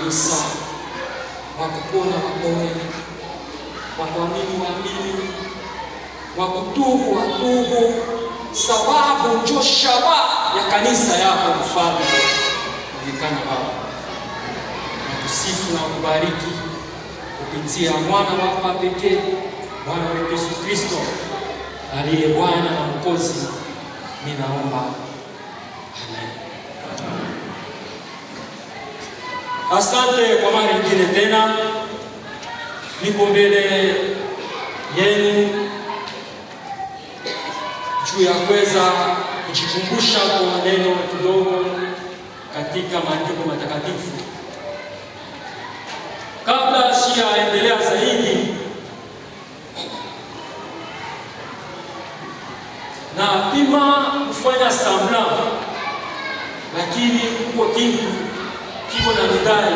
kanisa, wakupona wapone, wakuamini waamini, wakutubu watubu, sababu njo shabaha ya kanisa yako Mfalme. Onekana Baba, nakusifu na kubariki kupitia mwana wako pekee, Bwana wetu Yesu Kristo, aliye Bwana na Mwokozi. Ninaomba, amen. Asante kwa mara nyingine tena, niko mbele yenu juu ya kuweza kujikumbusha kwa maneno kidogo katika maandiko matakatifu. Kabla sijaendelea zaidi, na pima kufanya samla, lakini kuko kitu kiko na midai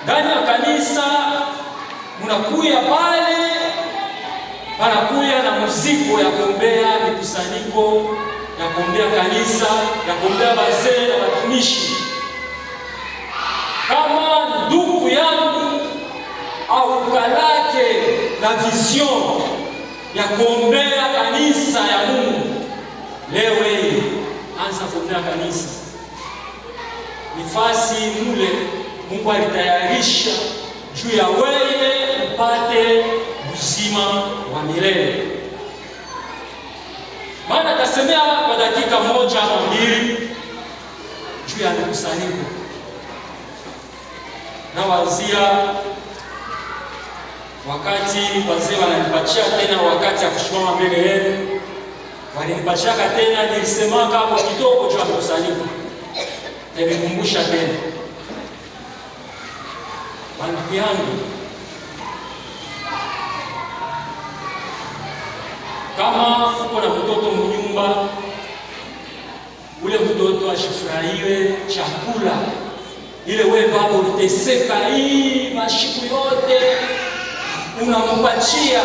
ndani ya kanisa. Munakuya pale, panakuya na muziko ya kuombea mikusanyiko, ya kuombea kanisa, ya kuombea wazee na watumishi. Kama ndugu yangu au kalake na vision ya kuombea kanisa ya Mungu, leo hii anza kuombea kanisa. Nafasi mule Mungu alitayarisha juu ya wewe upate uzima wa milele. Maana tasemea kwa dakika moja au mbili juu ya mikusanyiko. Na wazia wakati wazee wananipatia tena wakati ya kusimama mbele yenu, walinipatia tena, nilisemaka hapo kidogo juu ya mikusanyiko. Nimekumbusha tena, ndugu yangu, kama uko na mtoto mnyumba, ule mtoto ashifurahiwe chakula ile wewe baba uliteseka hii mashiku yote unampatia,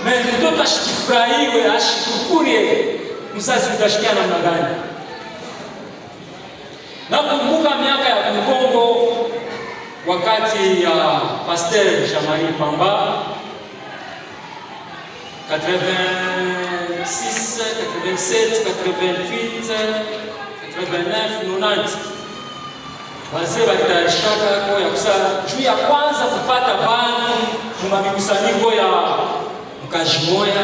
na mtoto ashifurahiwe, ashikukurie, mzazi utashikia namna gani? Nakumbuka miaka ya Kongo, wakati ya Pasteur Jean-Marie Pamba 86, 87, 88, 89, 90, wazee walitayarishaka kwa ya kusala juu ya kwanza kupata bani kuna mikusanyiko ya mkajimoya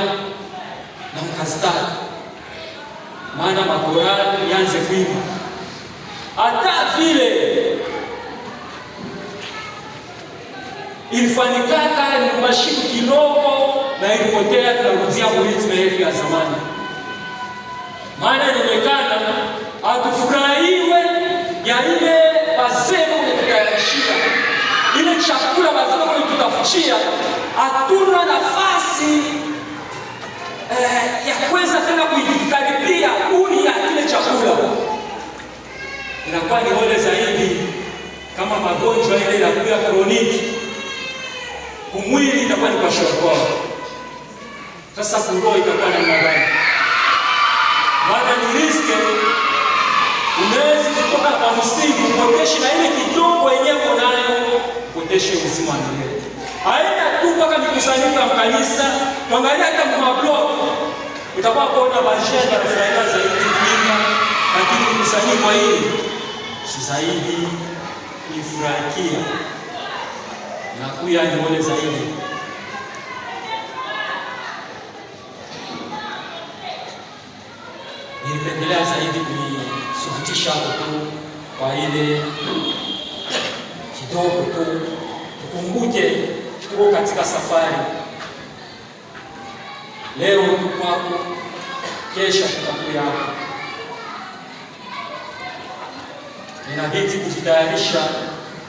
na mkastaka, maana makorali yanze kuimba. Hata vile ilifanikaka ni mashiku kidogo na ilipotea, tunarudia ritme yetu ya zamani. Maana inaonekana atufurahiwe ya ile wazee kutayarishia ile chakula, wazee kututafutia, hatuna nafasi ya kuweza tena kuikaribia kuni ya kile chakula. Inakuwa ni ole zaidi kama magonjwa ile inakuwa kroniki, kumwili itakuwa ni kwa shoroko. Sasa kuroho itakuwa na magani, maana ni riski. Unaweza kutoka kwa msingi upoteshe na ile kidogo yenyewe unayo, upoteshe uzima wa milele. Haina tu mpaka mikusanyiko ya kanisa, tuangalia hata mablock, utakuwa kuona bajenda na faida zaidi kuimba, lakini mikusanyiko hii si zaidi ifurahikia na kuya nione zaidi. Nilipendelea zaidi kusuhutisha tu kwa ile kidogo tu, tukumbuke tuko katika safari. Leo tuko hapo, kesho tutakuwa hapo. Inabidi kujitayarisha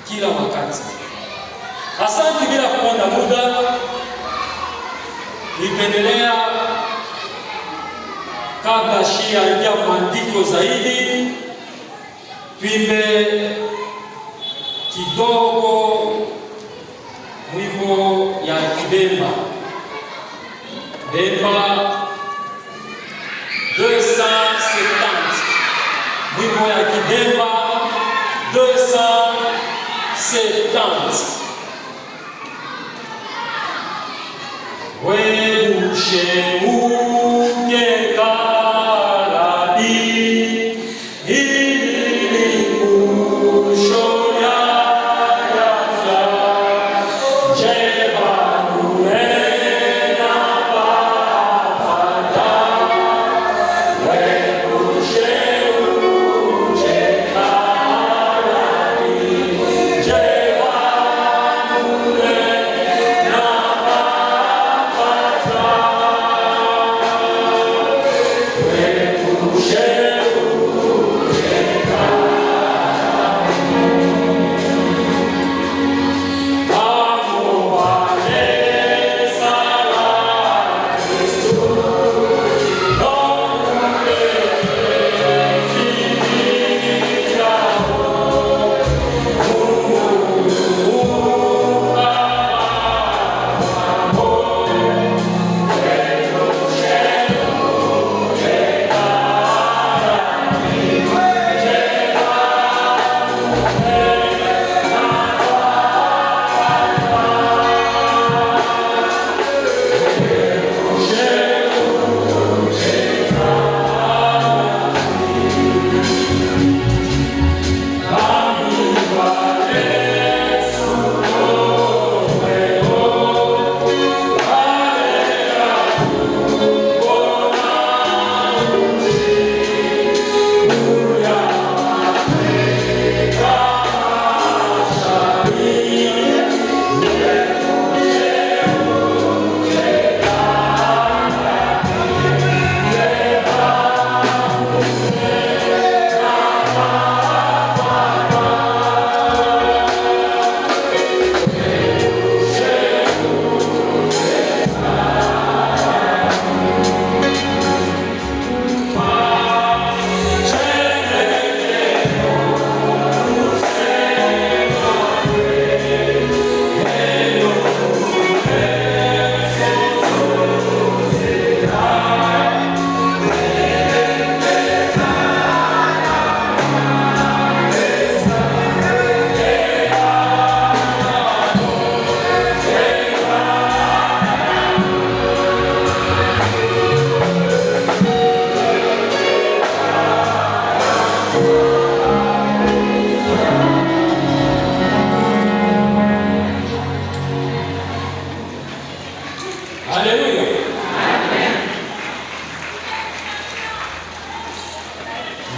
kila wakati. Asante, bila kuona muda, nipendelea kabla sijaingia maandiko zaidi, tuimbe kidogo wimbo ya Kibemba, Bemba 270, wimbo ya Kibemba 270. Weusheuke kaladi ilikushonya yafya jebanuena papata weusheuke kaladi jebanuena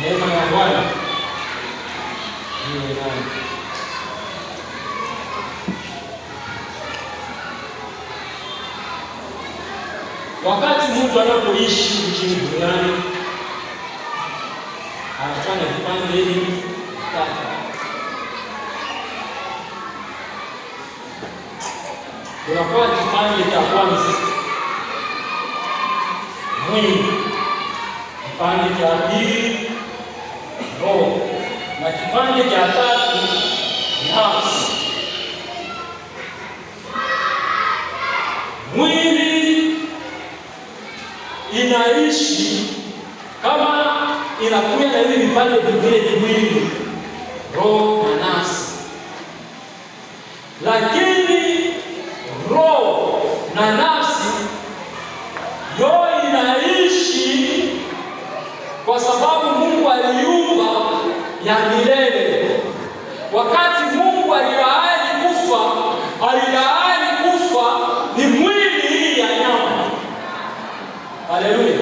Neema ya Bwana iwe nanyi. Wakati mtu anapoishi nchini duniani anafanya vipande hivi tatu. Tunakuwa kipande cha kwanza mwili, kipande cha pili roho, na kipande cha tatu nafsi. Mwili inaishi kama inakuwa na hivi vipande vingine viwili, roho na nafsi, lakini roho na nafsi yo inaishi kwa sababu Mungu aliumba ya milele. Wakati Mungu alilaani kufa ni mwili hii ya nyama. Haleluya!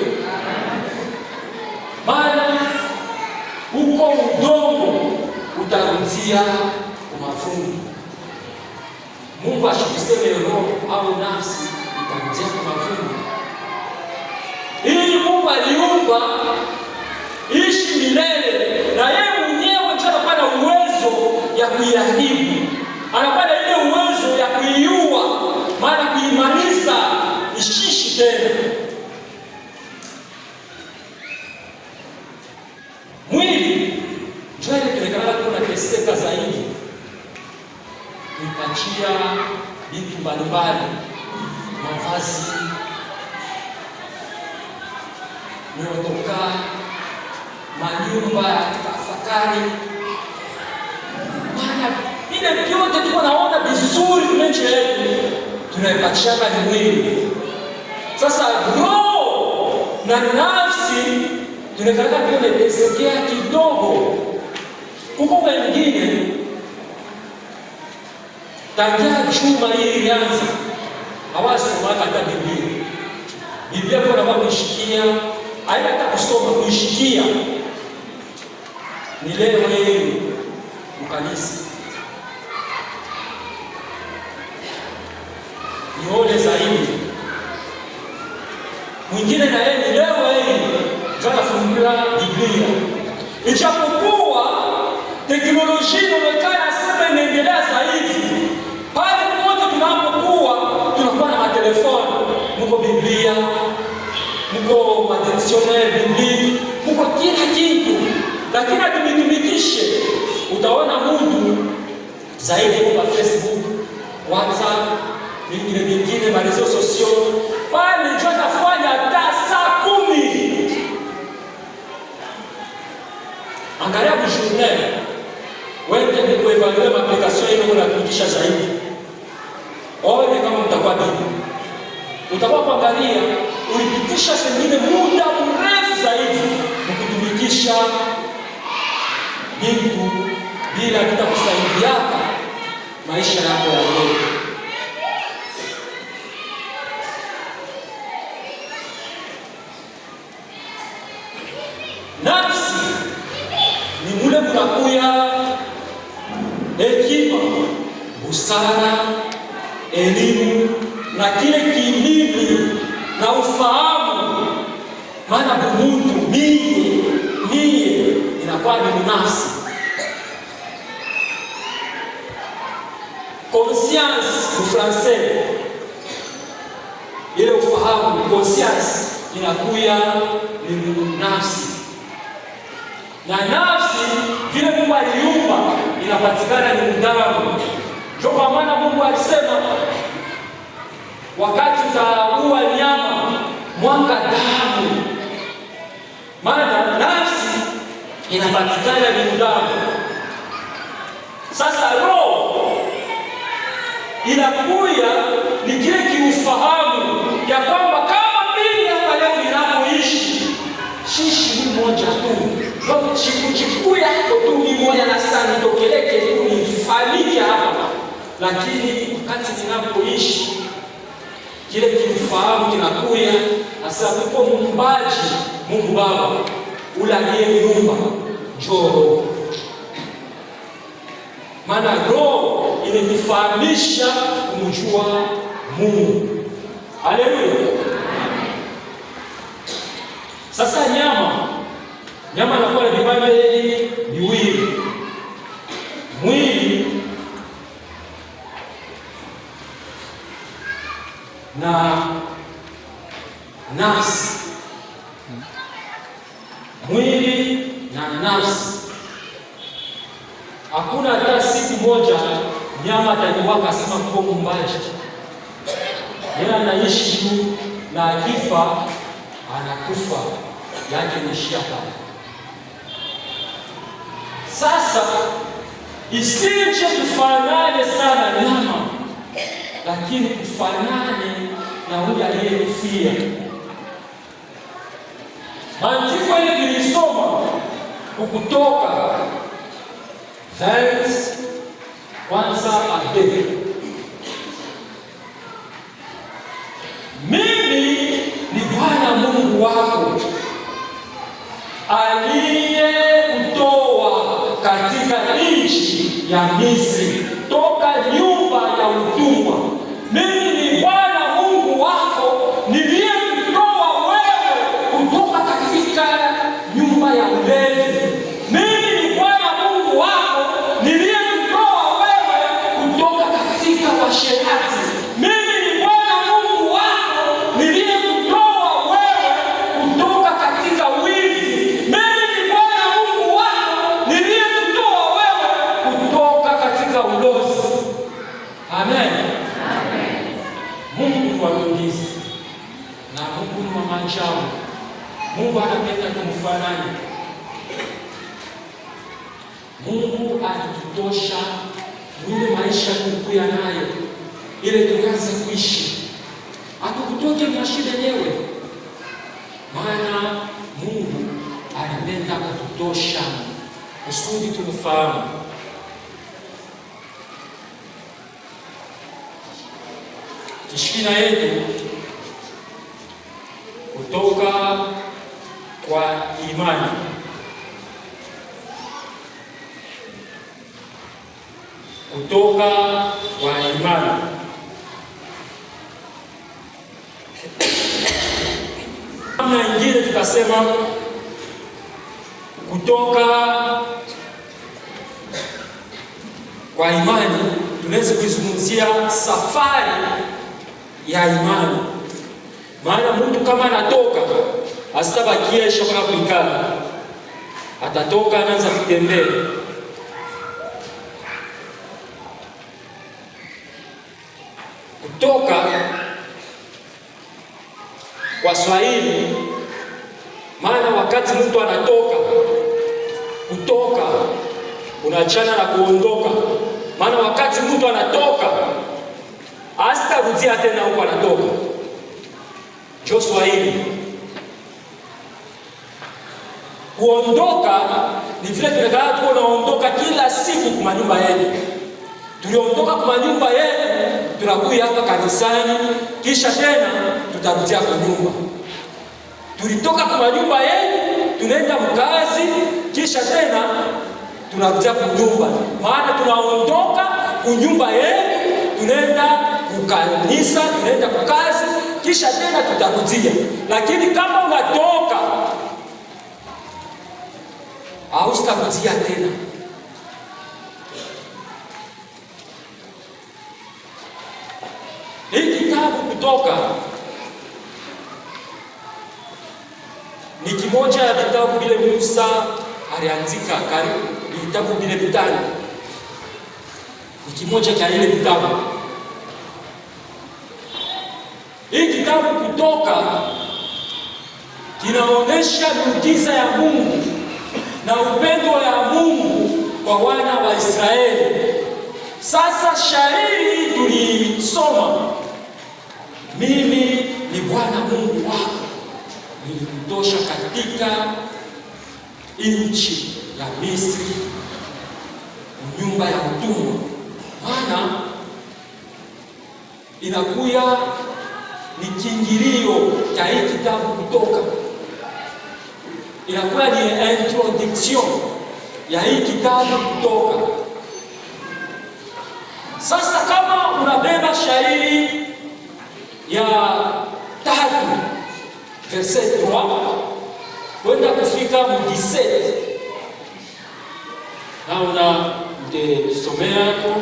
Maana uko udongo utarudia kwa mafungu. Mungu ashikuseme roho au nafsi itarudia kwa mafungu. Ili Mungu aliumba ishi milele, na yeye mwenyewe ndiye anapata uwezo ya kuiharibu, anapata ile uwezo ya kuiua, maana kuimaliza ishishi tena. Mwili ndio inaonekana kuna teseka zaidi, ikachia vitu mbalimbali, mavazi, miotoka, manyumba ya tafakari, ile vyote tuko naona vizuri kwenye yetu tunaipachaka ni mwili. Sasa roho na nafsi tunataka tuelekezea kidogo. Kuko wengine tangia juma hii ilianza hawasomaka hata Biblia. Biblia kwa kuishikia, haina hata kusoma, kuishikia. Ni leo hii mkanisa nione zaidi. Mwingine na yeye ni leo hii ndio anafungua Biblia. Ijapokuwa teknolojia inaonekana sasa inaendelea zaidi, pale pote tunapokuwa tunakuwa na matelefoni, mko Biblia, mko madictionnaire Biblia, mko kila kitu, lakini tumitumikishe. Utaona mtu zaidi kwa Facebook, WhatsApp, vingine marezo sosio, pale ndio atafanya hata saa 10. Angalia journal. Wewe ndio kuevaluate application hiyo na kufikisha zaidi. Wewe kama mtakuwa bibi, utakuwa kuangalia ulipitisha sengine muda mrefu zaidi kukutumikisha vitu bila kutakusaidia maisha yako ya leo. Nafsi ni mule kunakuya hekima, busara, elimu na kile kielimu na ufahamu. Maana bumuntu mie inakuwa ni nafsi. Conscience en français, ile ufahamu, conscience inakuya ni nafsi. Na nafsi vile Mungu aliumba inapatikana ni damu. Ndio kwa maana Mungu alisema wakati utaua nyama mwanga damu. Maana nafsi inapatikana ni damu. Sasa roho inakuya ni kile kiufahamu ya kwamba kama mimi hapa leo ninapoishi shishi ni moja tu. Kwa chikuya tu ni moja na sana tokeleke tu nifalike hapa. Lakini wakati ninapoishi kile kiufahamu kinakuya hasa kwa muumbaji Mungu Baba ule aliyeumba roho. Maana roho inanifahamisha kumjua Mungu. Haleluya. Sasa nyama inakuwa na vipande viwili. Mwili na nafsi. Mwili na nafsi. Hakuna hata siku moja nyama ataniwaka sema kwa muumbaji. Yeye anaishi tu na akifa anakufa. Yake nishia pale. Sasa isije kufanane sana nyama, lakini kufanane na huyu aliyefia. Maandiko hili nilisoma Kutoka 20:1-2. Mimi ni Bwana Mungu wako aliyekutoa katika nchi ya Misri, toka nyumba ya utumwa. Mimi ni Bwana Mungu wako niliyekutoa wewe kutoka katika nyumba ya ulevi. Mimi ni Bwana Mungu wako niliyekutoa wewe kutoka katika washerati. Mimi ni Bwana Mungu wako niliyekutoa wewe kutoka katika wizi. Mimi ni Bwana Mungu wako niliyekutoa wewe kutoka katika ulozi. Amen. Mungu ni mwaminifu na Mungu ni wa maajabu. Mungu anapenda kumfanana. Mungu alitutosha ile maisha tulikuwa nayo, ile tulianza kuishi, hatukutoke mashida yenyewe, maana Mungu alipenda kututosha kusudi tumfahamu. Shina yetu kutoka kwa imani, kutoka kwa imani. Namna nyingine tutasema kutoka kwa imani, tunaweza kuzungumzia safari ya imani. Maana mtu kama anatoka asitabakia shaka kuikala, atatoka anaanza kutembea. Kutoka kwa Swahili, maana wakati mtu anatoka, kutoka unaachana na kuondoka. Maana wakati mtu anatoka asitarudia tena huko anatoka. Jo Swahili. Kuondoka ni vile tunakaa tunaondoka kila siku kwa nyumba yetu. Tuliondoka kwa nyumba yetu, tunakuja hapa kanisani, kisha tena tutarudia kwa nyumba. Tulitoka kwa nyumba yetu, tunaenda mkazi, kisha tena tunarudia kwa nyumba. Maana tunaondoka kwa nyumba yetu, tunaenda kukanisa, tunaenda kwa kazi, kisha tena tutarudia. Lakini kama unatoka au sitarudia tena. Hii kitabu Kutoka ni kimoja ya vitabu vile Musa aliandika, karibu vitabu vile vitano. Ni kimoja cha ile vitabu. Hii kitabu Kutoka kinaonesha miujiza ya Mungu na upendo ya Mungu kwa wana wa Israeli. Sasa shairi tulisoma, mimi ni Bwana Mungu wako, nilikutosha katika nchi ya Misri, nyumba ya utumwa. Maana inakuya ni kiingilio cha hii kitabu Kutoka, inakuwa ni introduction ya hii kitabu Kutoka. Sasa kama unabeba shairi ya 3 verset 3 kwenda kufika 17 na utasomea hapo.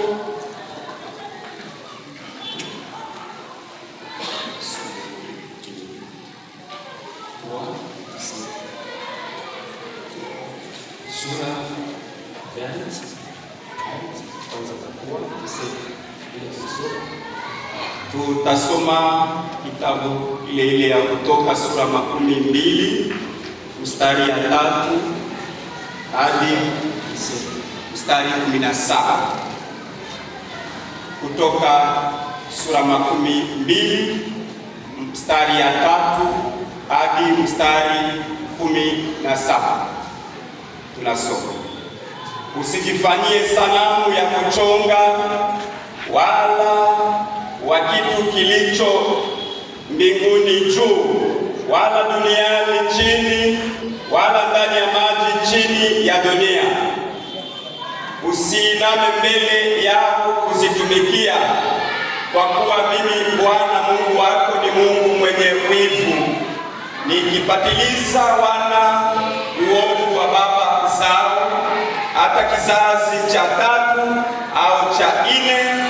Tutasoma kitabu ile ya Kutoka sura 12 mstari ya 3 hadi mstari 17. Kutoka sura 12 mstari ya 3 hadi mstari 17. Tunasoma: usijifanyie sanamu ya kuchonga wala wa kitu kilicho mbinguni juu, wala duniani chini, wala ndani ya maji chini ya dunia. Usiiname mbele yao kuzitumikia, kwa kuwa mimi Bwana Mungu wako ni Mungu mwenye wivu, nikipatiliza wana uovu wa baba zao hata kizazi cha 3 au cha 4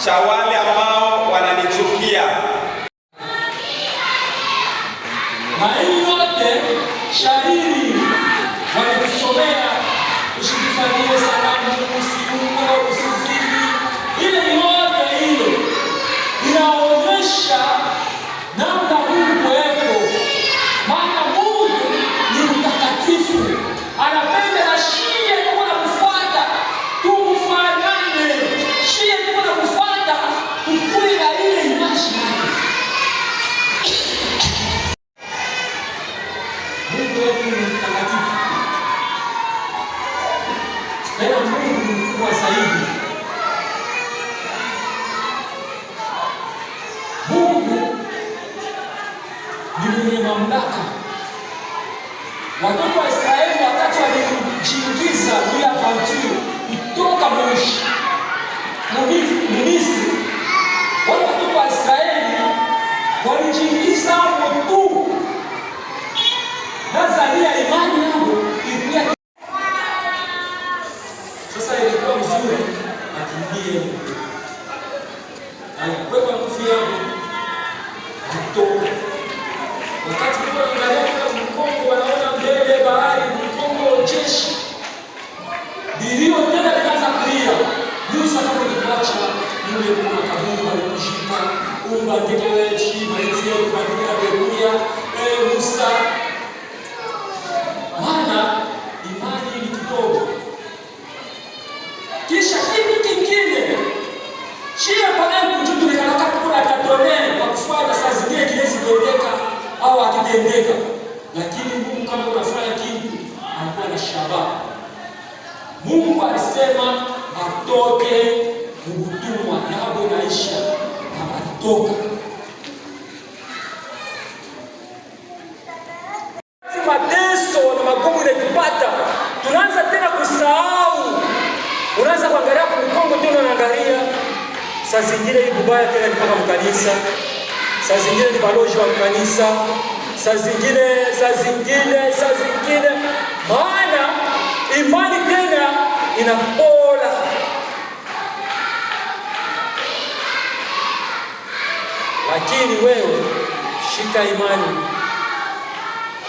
cha wale ambao wananichukia. Na hii yote shairi walikusomea, usijifanyie sanamu, usiue, usizini. Ile yote hilo inaonyesha namna Mungu weko, maana Mungu ni mtakatifu, anapenda na shie kuwa mfuata, tumfanane. tena Mungu ni mkubwa zaidi. Mungu ni mwenye mamlaka. Watoto wa Israeli wakati walijiingiza bila aventure kutoka Misri, wale watoto wa Israeli walijiingiza hapo tu. Nazania imani yao ilikuwa sasa, ilikuwa mzuri akimbie alikuwa kufia kutoka. Wakati kwa angalia Mkongo wanaona mbele bahari, Mkongo jeshi bilio tena likaanza kulia. Musa kama nikuacha yule kwa kaburi alikushika unga ngekewechi maizie kubadilika beruya Musa, maana imani ni kidogo. Kisha kitu kingine chia pale mtu tulikana kuna tatone kwa kufanya saa zingine kilezi kuendeka au akitendeka, lakini Mungu kama unafanya kitu anakuwa na shabaha. Mungu alisema atoke utumwa yabo naisha, na alitoka. Mateso na magumu yanatupata, tunaanza tena kusahau. Unaanza kuangalia kwa Mkongo tena unaangalia saa zingine ni kubaya tena ni mpaka mkanisa, saa zingine ni baloji wa mkanisa, saa zingine, maana imani tena inapola. Lakini wewe shika imani.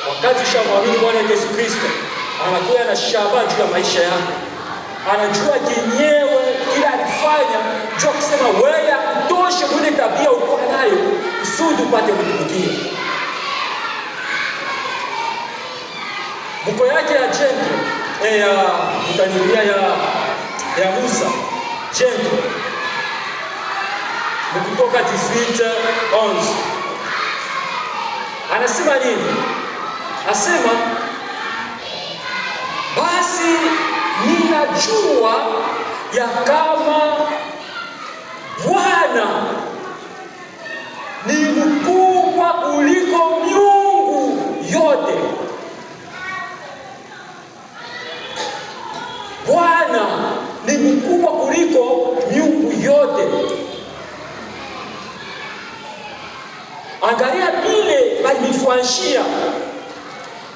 Wakati ushamwamini Bwana Yesu Kristo, anakuwa na shabaha juu ya maisha yako. Anajua kinyewe kila alifanya, jua kusema wewe akutoshe mwile tabia ulikuwa nayo kusudi upate kutumikia. Mko yake ya jento mtanirudia ya Musa jento Kutoka 18:11 anasema nini? Asema basi ninajua ya kama Bwana ni mkubwa kuliko miungu yote. Bwana ni mkubwa kuliko miungu yote. Angalia vile balifwanshia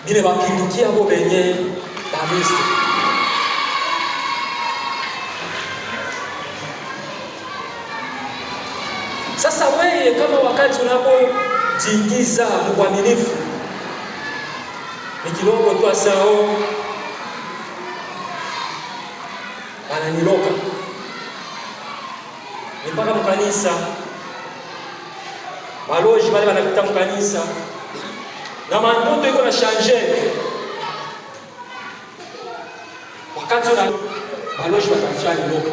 bile bapindukia bo benye Misri. Sasa wewe kama wakati unapojiingiza uaminifu ni kidogo tu asao ananiloka ni mpaka mkanisa maloji wale wanapita mkanisa na mandoto iko na changer wakati na maloji watafanya loka.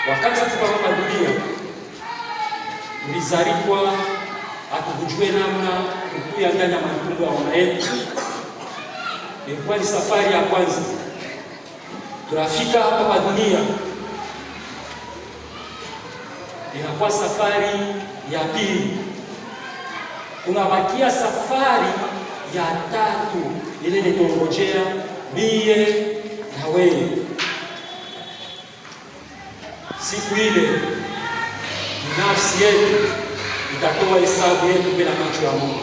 Wakati tukawa dunia tulizaliwa hatukujue namna kukuya ndani ya matumbo ya mama yetu. Ilikuwa ni safari ya kwanza. Tunafika hapa dunia, inakuwa safari ya pili. Unabakia safari ya tatu, ile inatongojea mie na wewe. Siku ile nafsi yetu itatoa hesabu yetu bila macho ya Mungu.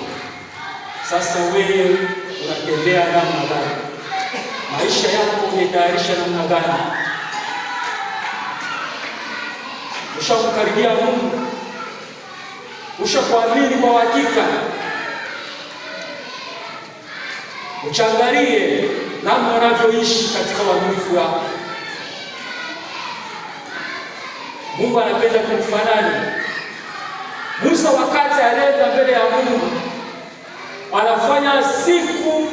Sasa wewe unatembea namna gani? Maisha yako umetayarisha namna gani? Ushakukaribia Mungu? Ushakuamini kwa hakika? Uchangalie namna unavyoishi katika uaminifu wako. Mungu anapenda kumfanani. Musa wakati alienda mbele ya Mungu anafanya siku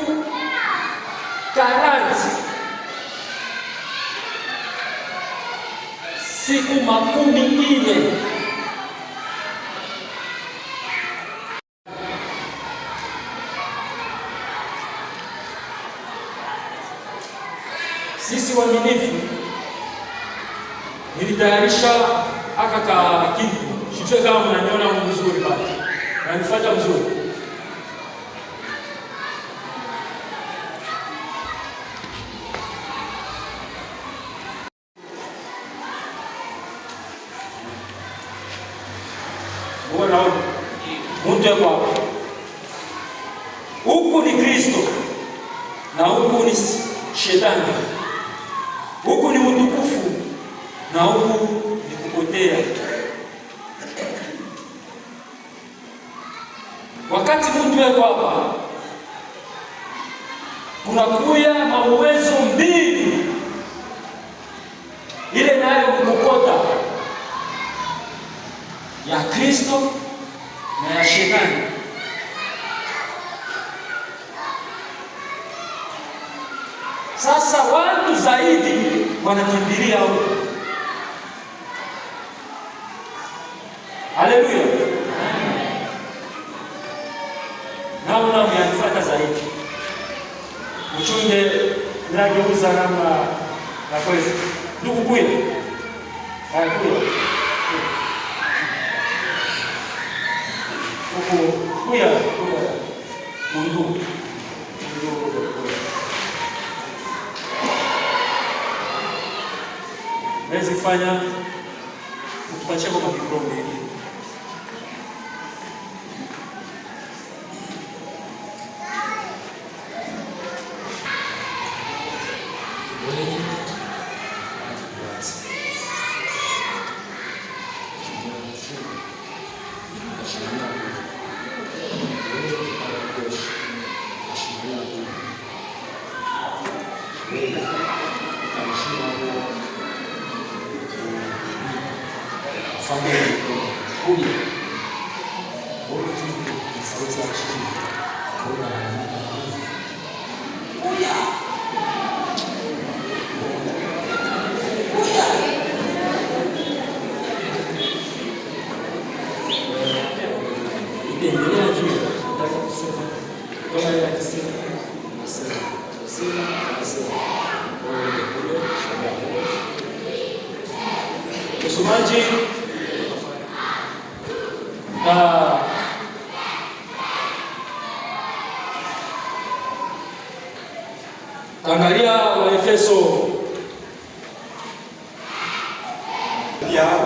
40, siku 40. sisi waaminifu, nilitayarisha aka kitu. Sijui kama mnaniona vizuri pale. Nanifuata vizuri. Unaona? Mtu yuko huku ni Kristo na huku ni Shetani. Huku ni utukufu na huku ni kupotea. Wakati mtu yuko hapa, kuna kuya mawezo mbili, ile nayo kukokota ya Kristo na ya Shetani. Sasa watu zaidi wanakimbilia huko. Haleluya. Naona mnafuata zaidi. Mchunge nageuza namna na kweli. Ndugu kuya. Haya kuya. Kuya. Mungu. Naweza fanya utupatie kwa mikrofoni hii. Msomaji angalia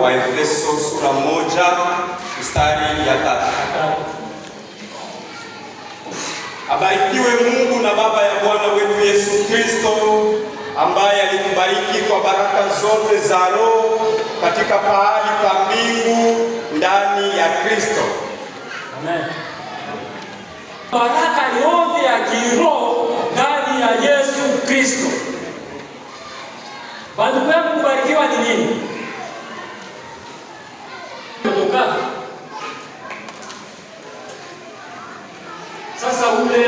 Waefeso sura 1 mstari ya 3. Abarikiwe Mungu na Baba ya Bwana wetu Yesu Kristo, ambaye alitubariki kwa baraka zote za roho katika pahali pa mbingu ndani ya Kristo. Amen. Baraka yote ya kiroho ndani ya Yesu Kristo. Bandugu yangu, kubarikiwa ni nini? Kutoka sasa ule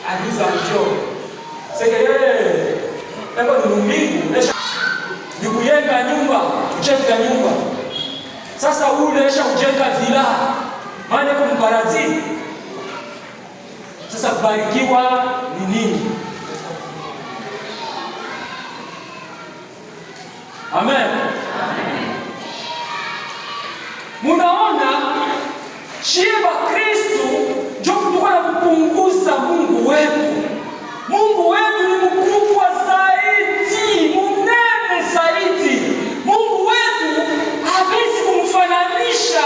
agiza mjo sekere eko ni mbingu ni kujenga nyumba, kujenga nyumba. Sasa ule esha kujenga vila, maana eko mparadhi. Sasa kubarikiwa ni nini? Amen. Munaona shiba Kristo ndio kutoka na kupunguza Mungu wetu. Mungu wetu ni mkubwa zaidi, munene zaidi. Mungu wetu hawezi kumfananisha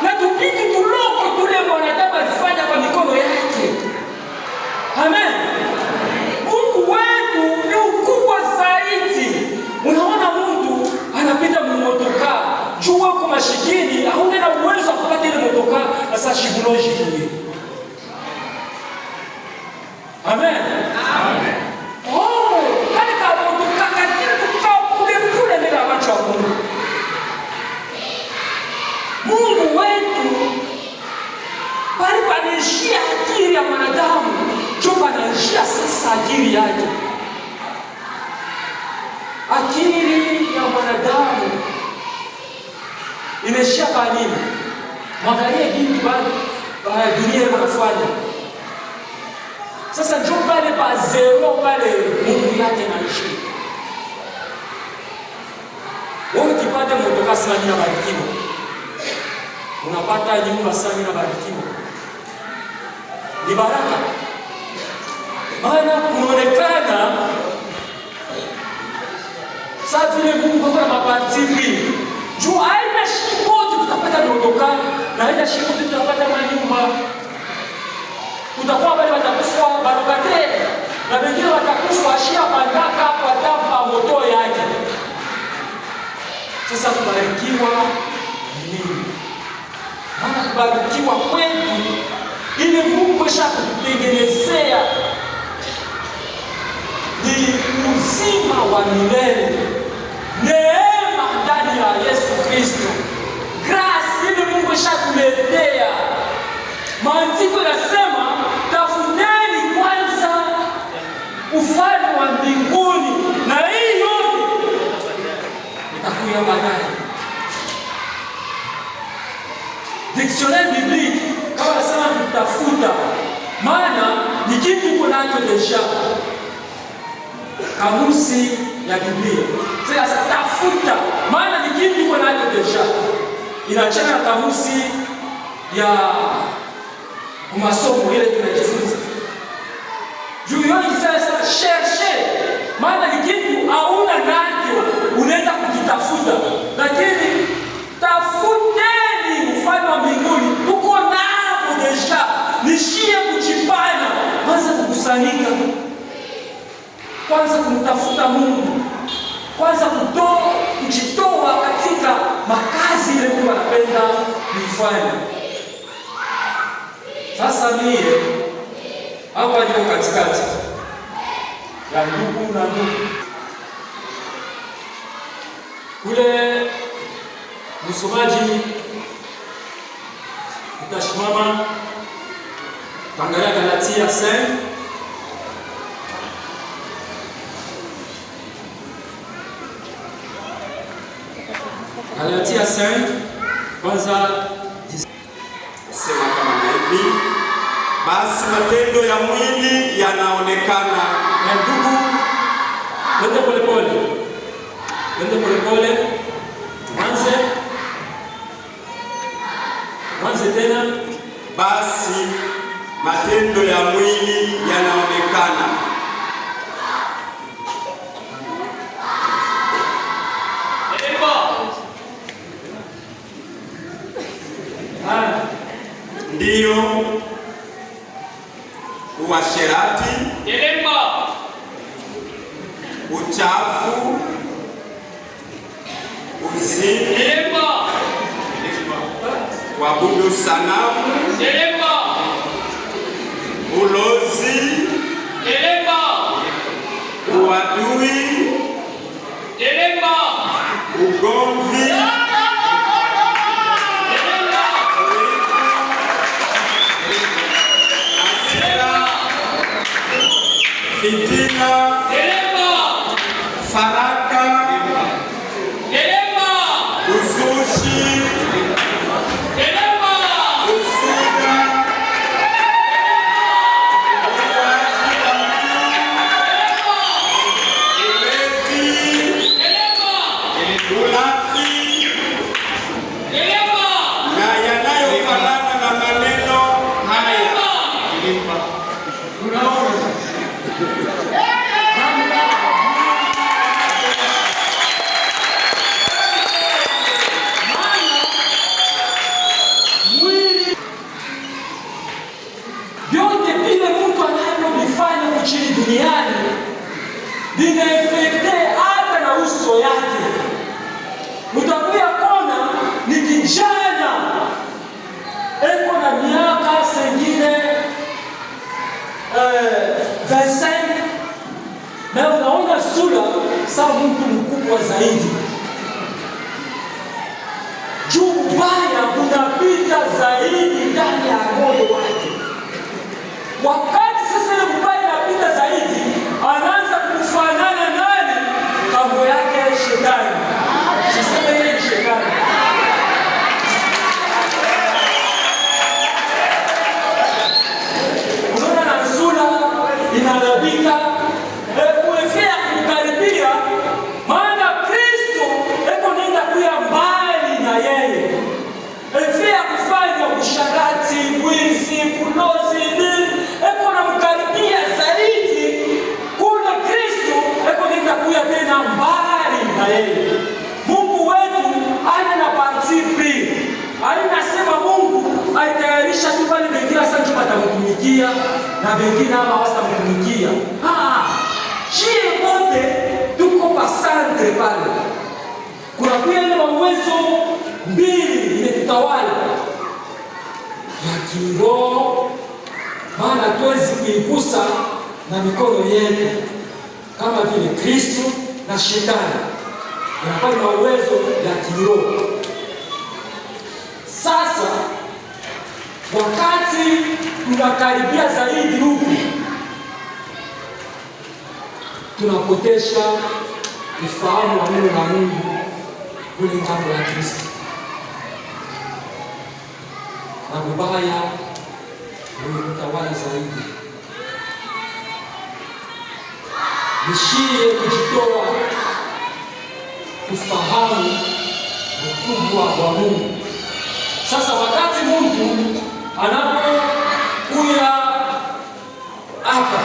na tupitu tuloko tule mwanadamu alifanya kwa mikono yake. Amen. Mungu wetu ni mkubwa zaidi. Unaona mtu anapita mmotoka, jua kwa mashikini, hauna na uwezo wa kupata ile motoka na sasa shibuloji kule. Amen. Amen. Oh, kani ka motoka katibu kwa kule mbele ya macho ya Mungu. Mungu wetu bali panaishia akili ya mwanadamu, ndio panaishia sasa akili yake. Akili ya mwanadamu imeshia kwa nini? Mwangalie vitu bado dunia inafanya. Sasa ndio pale pa zero pale Mungu yake anaishi. Wewe ukipata motoka sana na barikiwa. Unapata nyumba sana na barikiwa. Ni baraka. Maana kuonekana sasa vile Mungu kwa maparti mbili. Juu haina shikote tutapata motoka na haina shikote tutapata manyumba. Kutakuwa wale watakufa barabara na wengine watakufa ashia bandaka kwa tamba moto yake. Sasa kubarikiwa ni nini? Maana kubarikiwa kwetu ili Mungu ashakutengenezea ni uzima wa milele, neema ndani ya Yesu Kristo, grace ili Mungu ashakuletea. Maandiko yanasema tafuteni kwanza ufalme wa mbinguni na hii yote itakuja baadaye. Dictionnaire biblique kama nasema kutafuta, maana ni kitu uko nacho deja. Kamusi ya Biblia sasa tafuta, maana ni kitu uko nacho deja. Inachana na kamusi ya masomo ile tunajifunza. Juu yote sasa chercher, maana ni kitu hauna nacho unaenda kukitafuta, lakini tafuteni ufalme wa mbinguni uko nao deja. Nishie kujipana kwanza, kukusanyika kwanza, kumtafuta Mungu kwanza, kujitoa katika makazi ile Mungu anapenda kuifanya. Sasa mie hapa niko katikati ya ndugu na ndugu. Kule msomaji utashimama, tangalia Galatia 5. Galatia 5 kwanza sema kama hivi: basi matendo ya mwili yanaonekana. Na ndugu, twende polepole, twende polepole, mwanze tena. Basi matendo ya mwili yanaonekana. Ndiyo uasherati, uchafu, uzinzi, kuabudu sanamu, ulozi, uadui, ugomvi, fitina, faraka, uzushi, usuda, ulevi, ulafi na yanayofanana na maneno haya. Vyote vile mtu anavyovifanya kuchini duniani vinaefekte hata na uso yake. Utakuya kona ni kijana eko na miaka sengine 25 na unaona sura sawa mtu mkubwa zaidi. Juu ubaya unapita zaidi ndani ya moyo wake. Wakati sasa ile mbaya inapita zaidi, anaanza kufanana nani? Kambo yake shetani. Sasa yeye ni shetani. Unaona na sura inaharibika, kuefea kukaribia, maana Kristo eko nenda watamtumikia na wengine hapa hawatamtumikia. Shie wote tuko pasante pale. Kuna pia ile uwezo mbili imetutawala ya kiroho, maana tuwezi kuigusa na mikono yetu kama vile Kristo na Shetani inakuwa na uwezo ya kiroho. Sasa wakati tunakaribia zaidi huku, tunapotesha ufahamu wa neno la Mungu kule jambo la Kristo, na ubaya umetawala zaidi. Nishie kujitoa kufahamu ukubwa wa Mungu. Sasa wakati mtu anapokuya hapa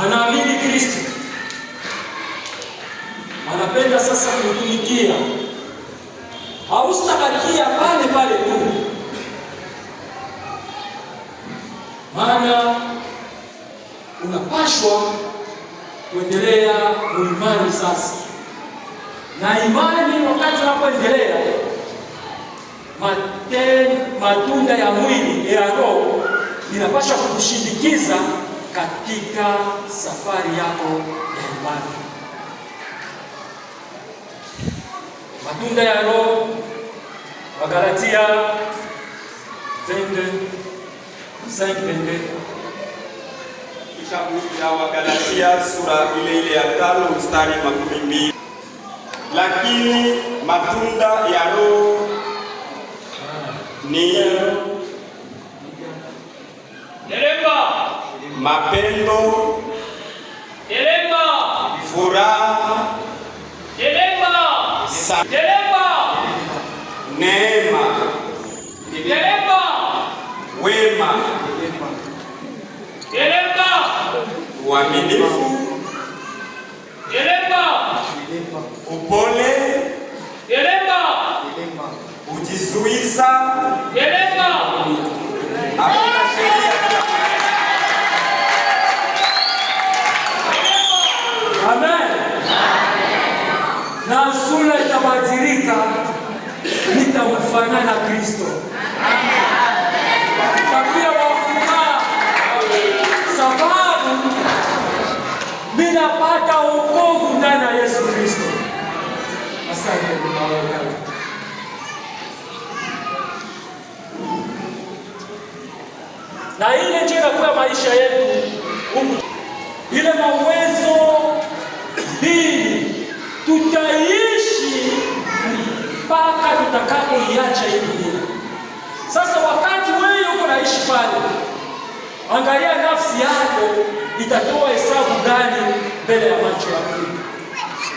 anaamini Kristo, anapenda sasa kumtumikia, hausitabakia pale pale tu, maana unapashwa kuendelea imani sasa. Na imani wakati unapoendelea, matunda ya mwili ya roho inapaswa kukushindikiza katika safari yako ya imani. Matunda ya roho, Wagalatia 5:22. Kitabu cha Wagalatia sura ile ya 5 mstari 12. Lakini matunda ya roho ni mapendo, furaha, neema, wema, uaminifu, upole, kujizuiza. Hakuna sheria. Amen. Na sura itabadilika, nitamfanana na Kristo. Tabia wafuraha, sababu ninapata wokovu ndani ya Yesu Kristo. Asante Bwana. Na ile njia kwa maisha yetu ile mawezo mbili tutaishi mpaka tutakapoiacha hii dunia. Sasa wakati wewe uko naishi pale, angalia nafsi yako itatoa hesabu gani mbele ya macho ya Mungu.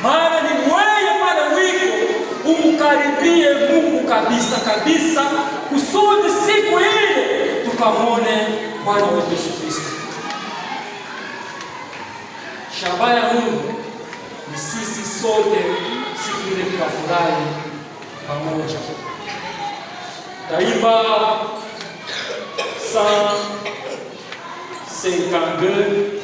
Maana ni wewe pale wiko umkaribie Mungu kabisa kabisa, kusudi siku ile tukamwone Bwana wetu Yesu Kristo. Shabaha ya Mungu ni sisi sote siku ile tukafurahi pamoja. Taimba 152.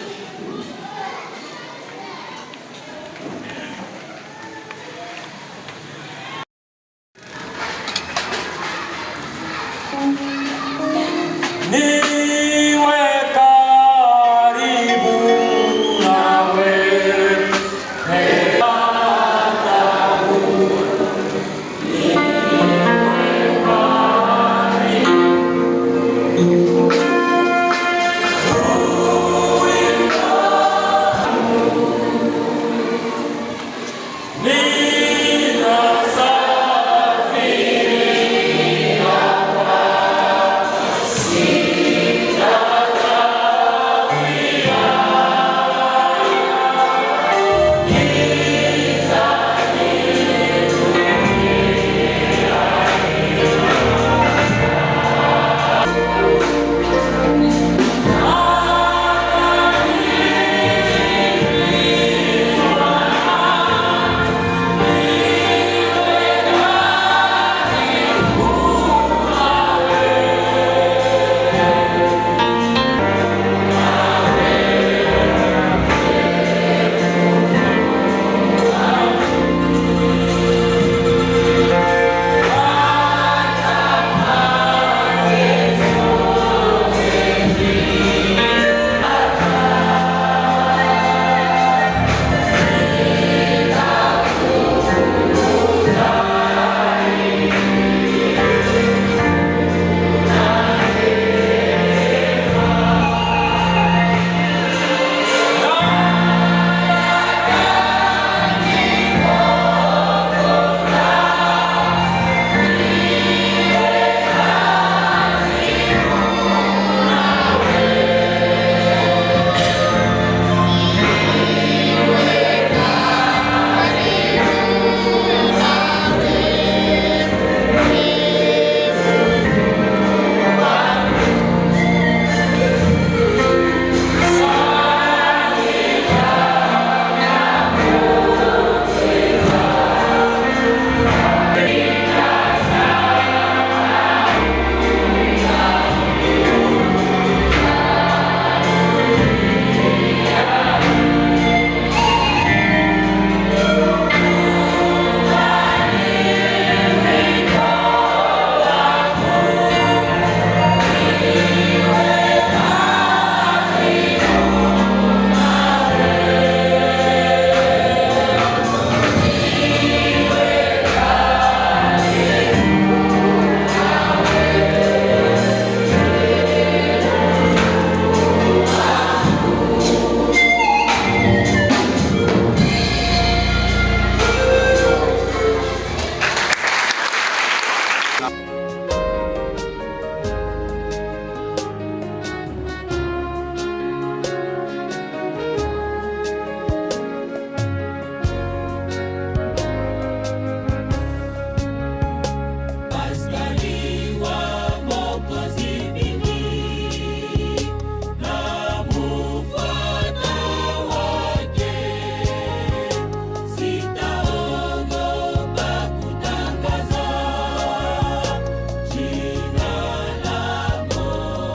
Thank you.